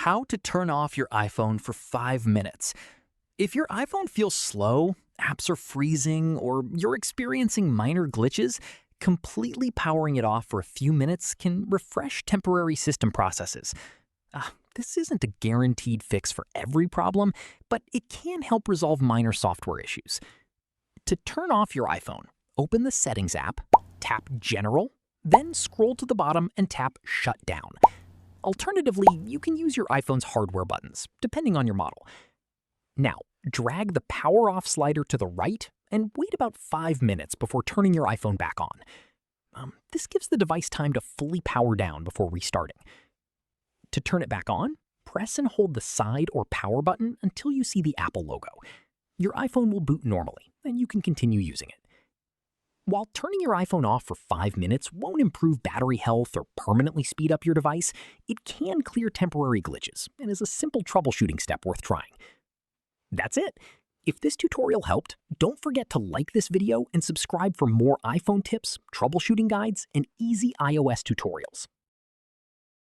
How to turn off your iPhone for 5 minutes. If your iPhone feels slow, apps are freezing, or you're experiencing minor glitches, completely powering it off for a few minutes can refresh temporary system processes. This isn't a guaranteed fix for every problem, but it can help resolve minor software issues. To turn off your iPhone, open the Settings app, tap General, then scroll to the bottom and tap Shut Down. Alternatively, you can use your iPhone's hardware buttons, depending on your model. Now, drag the Power Off slider to the right and wait about 5 minutes before turning your iPhone back on. This gives the device time to fully power down before restarting. To turn it back on, press and hold the side or power button until you see the Apple logo. Your iPhone will boot normally, and you can continue using it. While turning your iPhone off for 5 minutes won't improve battery health or permanently speed up your device, it can clear temporary glitches and is a simple troubleshooting step worth trying. That's it. If this tutorial helped, don't forget to like this video and subscribe for more iPhone tips, troubleshooting guides, and easy iOS tutorials.